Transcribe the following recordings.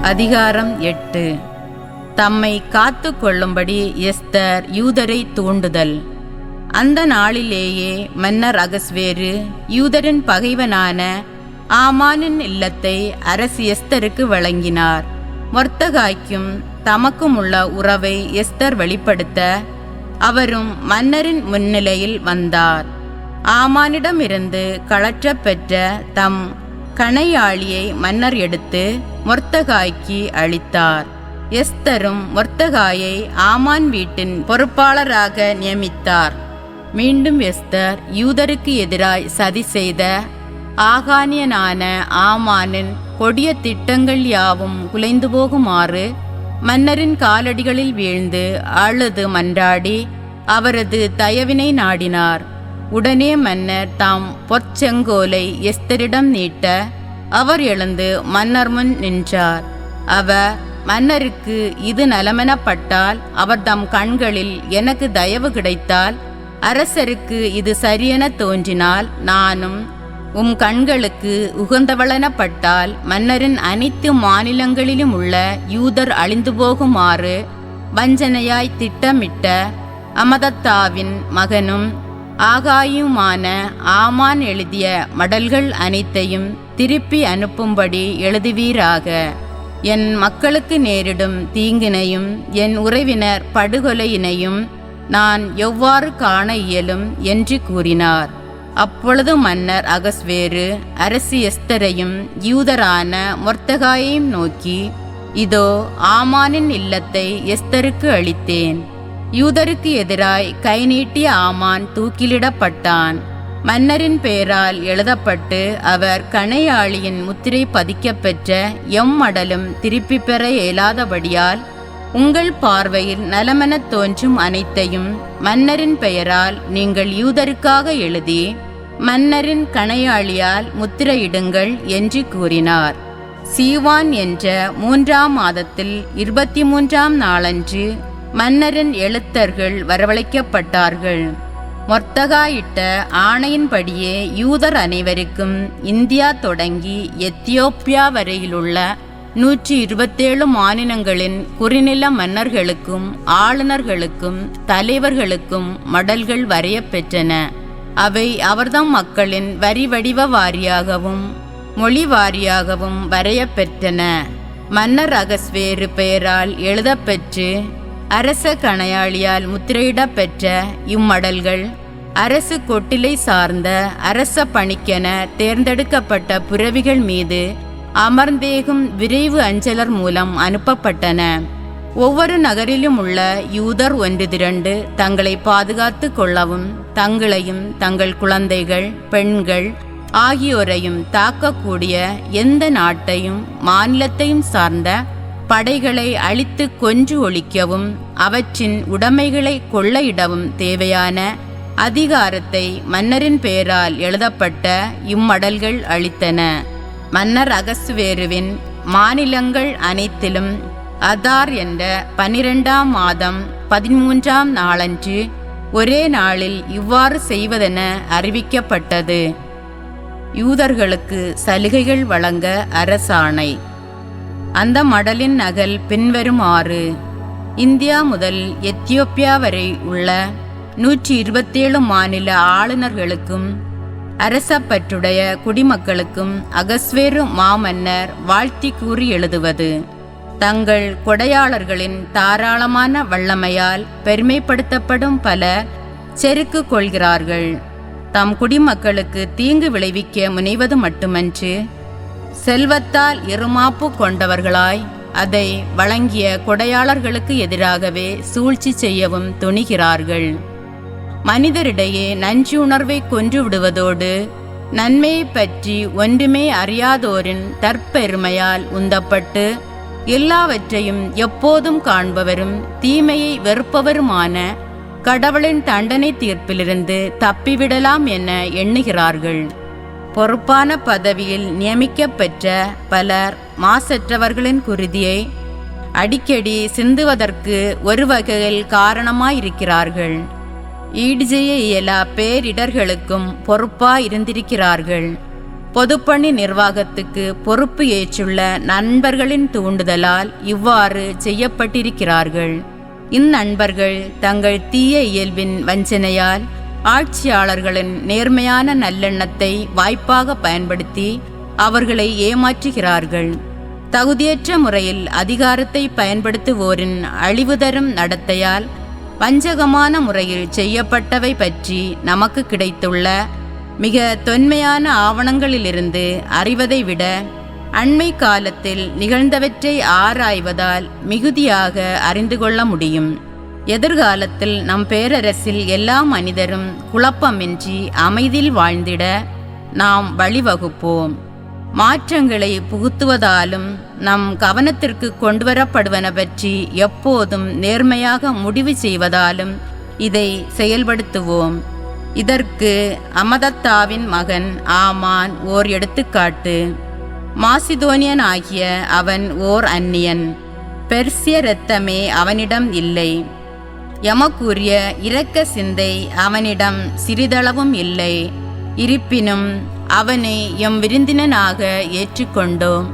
அதிகாரம் 8. தம்மை காத்து கொள்ளும்படி எஸ்தர் யூதரை தூண்டுதல். அந்த நாளிலேயே மன்னர் அகஸ்வேரு யூதரின் பகைவனான ஆமானின் இல்லத்தை அரசி எஸ்தருக்கு வழங்கினார். மொர்தெகாய்க்கும் தமக்கும் உள்ள உறவை எஸ்தர் வெளிப்படுத்த அவரும் மன்னரின் முன்னிலையில் வந்தார். ஆமானிடமிருந்து கழற்றப்பெற்ற தம் கணையாளியை மன்னர் எடுத்து மொர்தெகாய்க்கு அளித்தார். எஸ்தரும் மொர்தெகாயை ஆமான் வீட்டின் பொறுப்பாளராக நியமித்தார். மீண்டும் எஸ்தர் யூதருக்கு எதிராய் சதி செய்த ஆகானியனான ஆமானின் கொடிய திட்டங்கள் யாவும் குலைந்து போகுமாறு மன்னரின் காலடிகளில் வீழ்ந்து அழுது மன்றாடி அவரது தயவினை நாடினார். உடனே மன்னர் தாம் பொற்செங்கோலை எஸ்தரிடம் நீட்ட அவர் எழுந்து மன்னர் முன் நின்றார். அவர் மன்னருக்கு இது நலமெனப்பட்டால் அவர் தம் கண்களில் எனக்கு தயவு கிடைத்தால், அரசருக்கு இது சரியென தோன்றினால் நானும் உம் கண்களுக்கு உகந்தவளெனப்பட்டால் மன்னரின் அனைத்து மாநிலங்களிலும் உள்ள யூதர் அழிந்து போகுமாறு வஞ்சனையாய் திட்டமிட்ட அமதத்தாவின் மகனும் ஆகாயுமான ஆமான் எழுதிய மடல்கள் அனைத்தையும் திருப்பி அனுப்பும்படி எழுதுவீராக. என் மக்களுக்கு நேரிடும் தீங்கினையும் என் உறவினர் படுகொலையினையும் நான் எவ்வாறு காண இயலும் என்று கூறினார். அப்பொழுது மன்னர் அகஸ்வேரு அரசி எஸ்தரையும் யூதரான மொர்தெகாயையும் நோக்கி, இதோ ஆமானின் இல்லத்தை எஸ்தருக்கு அளித்தேன். யூதருக்கு எதிராய் கை நீட்டிய ஆமான் தூக்கிலிடப்பட்டான். மன்னரின் பெயரால் எழுதப்பட்டு அவர் கணையாளியின் முத்திரை பதிக்கப்பெற்ற எம்மடலும் திருப்பி பெற இயலாதபடியால் உங்கள் பார்வையில் நலமெனத் தோன்றும் அனைத்தையும் மன்னரின் பெயரால் நீங்கள் யூதருக்காக எழுதி மன்னரின் கணையாளியால் முத்திரையிடுங்கள் என்று கூறினார். சீவான் என்ற 3ஆம் மாதத்தில் 23ஆம் நாளன்று மன்னரின் எழுத்தர்கள் வரவழைக்கப்பட்டார்கள். மொர்தெகாயிட்ட ஆணையின்படியே யூதர் அனைவருக்கும் இந்தியா தொடங்கி எத்தியோப்பியா வரையிலுள்ள 127 மாநிலங்களின் குறுநில மன்னர்களுக்கும் ஆளுநர்களுக்கும் தலைவர்களுக்கும் மடல்கள் வரையப்பெற்றன. அவை அவர்தம் மக்களின் வரி வடிவ வாரியாகவும் மொழி வாரியாகவும் வரையப்பெற்றன. மன்னர் அகஸ்வேரு பெயரால் எழுதப்பெற்று அரச கணையாளியால் முத்திரையிடப்பெற்ற இம்மடல்கள் அரசு கொட்டிலை சார்ந்த அரச பணிக்கென தேர்ந்தெடுக்கப்பட்ட புரவிகள் மீது அமர்ந்தேகும் விரைவு அஞ்சலர் மூலம் அனுப்பப்பட்டன. ஒவ்வொரு நகரிலும் உள்ள யூதர் ஒன்று திரண்டு தங்களை பாதுகாத்து கொள்ளவும் தங்களையும் தங்கள் குழந்தைகள் பெண்கள் ஆகியோரையும் தாக்கக்கூடிய எந்த நாட்டையும் மாநிலத்தையும் சார்ந்த படைகளை அழித்து கொன்று ஒழிக்கவும் அவற்றின் உடைமைகளை கொள்ளையிடவும் தேவையான அதிகாரத்தை மன்னரின் பெயரால் எழுதப்பட்ட இம்மடல்கள் அளித்தன. மன்னர் அகஸ்வேருவின் மாநிலங்கள் அனைத்திலும் அதார் என்ற 12ஆம் மாதம் 13ஆம் நாளன்று ஒரே நாளில் இவ்வாறு செய்வதென அறிவிக்கப்பட்டது. யூதர்களுக்கு சலுகைகள் வழங்க அரசாணை. அந்த மடலின் நகல் பின்வருமாறு: இந்தியா முதல் எத்தியோப்பியா வரை உள்ள 127 மாநில ஆளுநர்களுக்கும் அரசப்பற்றுடைய குடிமக்களுக்கும் அகஸ்வேரு மாமன்னர் வாழ்த்தி கூறி எழுதுவது: தங்கள் கொடையாளர்களின் தாராளமான வல்லமையால் பெருமைப்படுத்தப்படும் பலர் செருக்கு கொள்கிறார்கள். தம் குடிமக்களுக்கு தீங்கு விளைவிக்க முனைவது மட்டுமன்று, செல்வத்தால் இருமாப்பு கொண்டவர்களாய் அதை வழங்கிய கொடையாளர்களுக்கு எதிராகவே சூழ்ச்சி செய்யவும் துணிகிறார்கள். மனிதரிடையே நஞ்சு உணர்வை கொன்று விடுவதோடு நன்மையை பற்றி ஒன்றுமே அறியாதோரின் தற்பெருமையால் உந்தப்பட்டு எல்லாவற்றையும் எப்போதும் காண்பவரும் தீமையை வெறுப்பவருமான கடவுளின் தண்டனை தீர்ப்பிலிருந்து தப்பிவிடலாம் என எண்ணுகிறார்கள். பொறுப்பான பதவியில் நியமிக்கப்பெற்ற பலர் மாசற்றவர்களின் குருதியை அடிக்கடி சிந்துவதற்கு ஒரு வகையில் காரணமாயிருக்கிறார்கள். ஈடு செய்ய இயலா பேரிடர்களுக்கும் பொறுப்பாயிருந்திருக்கிறார்கள். பொதுப்பணி நிர்வாகத்துக்கு பொறுப்பு ஏற்றுள்ள நண்பர்களின் தூண்டுதலால் இவ்வாறு செய்யப்பட்டிருக்கிறார்கள். இந்நண்பர்கள் தங்கள் தீய இயல்பின் வஞ்சனையால் ஆட்சியாளர்களின் நேர்மையான நல்லெண்ணத்தை வாய்ப்பாக பயன்படுத்தி அவர்களை ஏமாற்றுகிறார்கள். தகுதியற்ற முறையில் அதிகாரத்தை பயன்படுத்துவோரின் அழிவுதரும் நடத்தையால் வஞ்சகமான முறையில் செய்யப்பட்டவை பற்றி நமக்கு கிடைத்துள்ள மிக தொன்மையான ஆவணங்களிலிருந்து அறிவதை விட அண்மை காலத்தில் நிகழ்ந்தவற்றை ஆராய்வதால் மிகுதியாக அறிந்து கொள்ள முடியும். எதிர்காலத்தில் நம் பேரரசில் எல்லா மனிதரும் குழப்பமின்றி அமைதியில் வாழ்ந்திட நாம் வழிவகுப்போம். மாற்றங்களை புகுத்துவதாலும் நம் கவனத்திற்கு கொண்டுவரப்படுவன பற்றி எப்போதும் நேர்மையாக முடிவு செய்வதாலும் இதை செயல்படுத்துவோம். இதற்கு அமதத்தாவின் மகன் ஆமான் ஓர் எடுத்துக்காட்டு. மாசிதோனியன் ஆகிய அவன் ஓர் அந்நியன். பெர்சிய இரத்தமே அவனிடம் இல்லை. எமக்குரிய இரக்க சிந்தை அவனிடம் சிறிதளவும் இல்லை. இருப்பினும் அவனை எம் விருந்தினனாக ஏற்றுக்கொண்டோம்.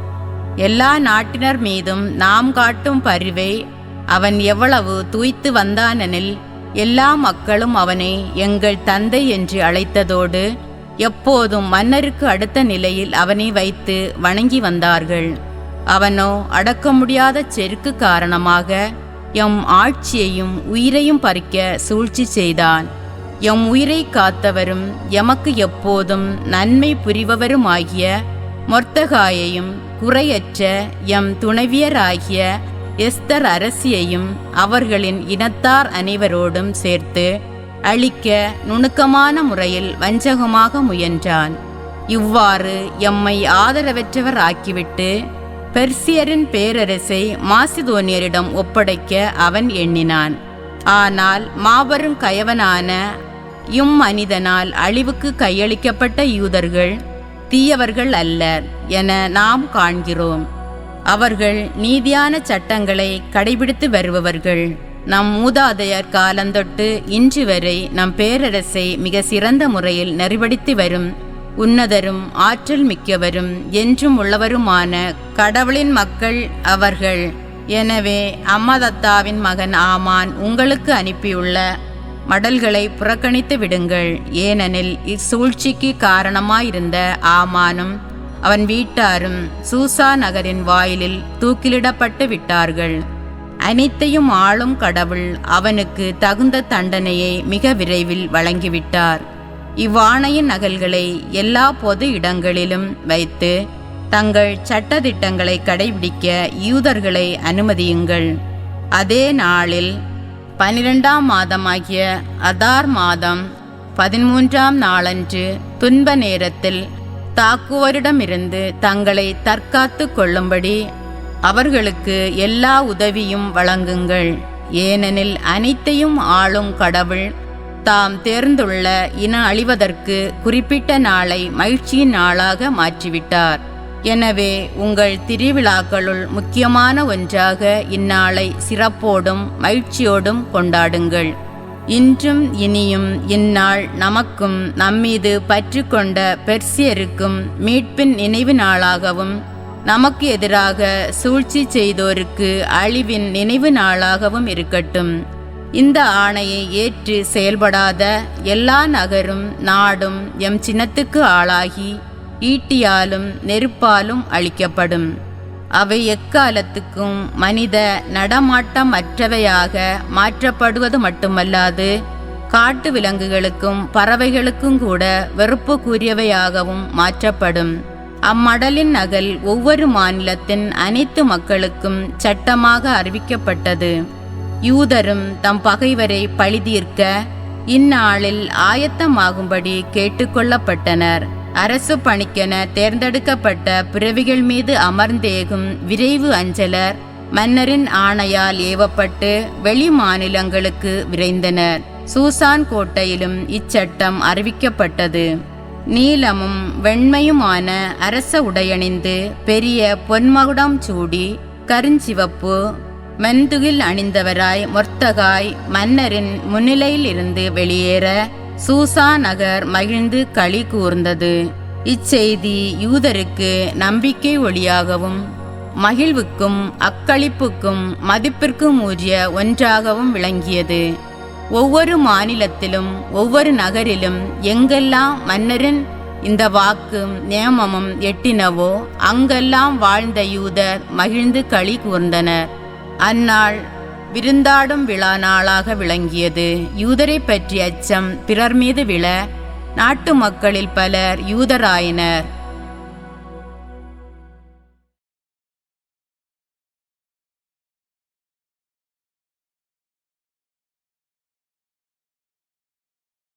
எல்லா நாட்டினர் மீதும் நாம் காட்டும் பரிவை அவன் எவ்வளவு தூய்த்து வந்தானெனில் எல்லா மக்களும் அவனை எங்கள் தந்தை என்று அழைத்ததோடு எப்போதும் மன்னருக்கு அடுத்த நிலையில் அவனை வைத்து வணங்கி வந்தார்கள். அவனோ அடக்க முடியாத செருக்கு காரணமாக எம் ஆட்சியையும் உயிரையும் பறிக்க சூழ்ச்சி செய்தான். எம் உயிரை காத்தவரும் எமக்கு எப்போதும் நன்மை புரிபவருமாகிய மொர்தகாயையும் குறையற்ற எம் துணைவியராகிய எஸ்தர் அரசியையும் அவர்களின் இனத்தார் அனைவரோடும் சேர்த்து அழிக்க நுணுக்கமான முறையில் வஞ்சகமாக முயன்றான். இவ்வாறு எம்மை ஆதரவற்றவர் ஆக்கிவிட்டு பெர்சியரின் பேரரசை மாசிதோனியரிடம் ஒப்படைக்க அவன் எண்ணினான். ஆனால் மாபெரும் கயவனான இம்மனிதனால் அழிவுக்கு கையளிக்கப்பட்ட யூதர்கள் தீயவர்கள் அல்லர் என நாம் காண்கிறோம். அவர்கள் நீதியான சட்டங்களை கடைபிடித்து வருபவர்கள். நம் மூதாதையர் காலந்தொட்டு இன்று வரை நம் பேரரசை மிக சிறந்த முறையில் நெறிப்படுத்தி வரும் உன்னதரும் ஆற்றல் மிக்கவரும் என்றும் உள்ளவருமான கடவுளின் மக்கள் அவர்கள். எனவே அம்மதத்தாவின் மகன் ஆமான் உங்களுக்கு அனுப்பியுள்ள மடல்களை புறக்கணித்து விடுங்கள். ஏனெனில் இச்சூழ்ச்சிக்கு காரணமாயிருந்த ஆமானும் அவன் வீட்டாரும் சூசா நகரின் வாயிலில் தூக்கிலிடப்பட்டு விட்டார்கள். அனைத்தையும் ஆளும் கடவுள் அவனுக்கு தகுந்த தண்டனையை மிக விரைவில் வழங்கிவிட்டார். இவ்வாணையின் நகல்களை எல்லா பொது இடங்களிலும் வைத்து தங்கள் சட்டதிட்டங்களை கடைபிடிக்க யூதர்களை அனுமதியுங்கள். அதே நாளில் 12ஆம் மாதமாகிய அதார் மாதம் 13ஆம் நாளன்று துன்ப நேரத்தில் தாக்குவோரிடமிருந்து தங்களை தற்காத்து கொள்ளும்படி அவர்களுக்கு எல்லா உதவியும் வழங்குங்கள். ஏனெனில் அனைத்தையும் ஆளும் கடவுள் தாம் தேர்ந்துள்ள இன அழிவதற்கு குறிப்பிட்ட நாளை மகிழ்ச்சியின் நாளாக மாற்றிவிட்டார். எனவே உங்கள் திருவிழாக்களுள் முக்கியமான ஒன்றாக இந்நாளை சிறப்போடும் மகிழ்ச்சியோடும் கொண்டாடுங்கள். இன்றும் இனியும் இந்நாள் நமக்கும் நம்மீது பற்று கொண்ட பெர்சியருக்கும் மீட்பின் நினைவு நாளாகவும் நமக்கு எதிராக சூழ்ச்சி செய்தோருக்கு அழிவின் நினைவு நாளாகவும் இருக்கட்டும். இந்த ஆணையை ஏற்று செயல்படாத எல்லா நகரும் நாடும் எம் சினத்துக்கு ஆளாகி ஈட்டியாலும் நெருப்பாலும் அழிக்கப்படும். அவை எக்காலத்துக்கும் மனித நடமாட்டமற்றவையாக மாற்றப்படுவது மட்டுமல்லாது காட்டு விலங்குகளுக்கும் பறவைகளுக்கும் கூட வெறுப்புக்குரியவையாகவும் மாற்றப்படும். அம்மடலின் நகல் ஒவ்வொரு மாநிலத்தின் அனைத்து மக்களுக்கும் சட்டமாக அறிவிக்கப்பட்டது. யூதரும் தம் பகைவரை பழிதீர்க்க இந்நாளில் ஆயத்தமாகும்படி கேட்டுக்கொள்ளப்பட்டனர். அரசு பணிக்கென தேர்ந்தெடுக்கப்பட்ட பிறவிகள் மீது அமர்ந்தேகும் விரைவு அஞ்சலர் மன்னரின் ஆணையால் ஏவப்பட்டு வெளி மாநிலங்களுக்கு விரைந்தனர். சூசான் கோட்டையிலும் இச்சட்டம் அறிவிக்கப்பட்டது. நீலமும் வெண்மையுமான அரச உடையணிந்து பெரிய பொன்மகுடம் சூடி கருஞ்சிவப்பு மென்துகில் அணிந்தவராய் மொர்தகாய் மன்னரின் முன்னிலையில் இருந்து வெளியேற சூசா நகர் மகிழ்ந்து களி கூர்ந்தது. இச்செய்தி யூதருக்கு நம்பிக்கை ஒளியாகவும் மகிழ்வுக்கும் அக்களிப்புக்கும் மதிப்பிற்கும் உரிய ஒன்றாகவும் விளங்கியது. ஒவ்வொரு மாநிலத்திலும் ஒவ்வொரு நகரிலும் எங்கெல்லாம் மன்னரின் இந்த வாக்கும் நியமமும் எட்டினவோ அங்கெல்லாம் வாழ்ந்த யூதர் மகிழ்ந்து களி கூர்ந்தனர். அந்நாள் விருந்தாடும் விழா நாளாக விளங்கியது. யூதரை பற்றிய அச்சம் பிறர் மீது விழ நாட்டு மக்களில் பலர் யூதராயினர்.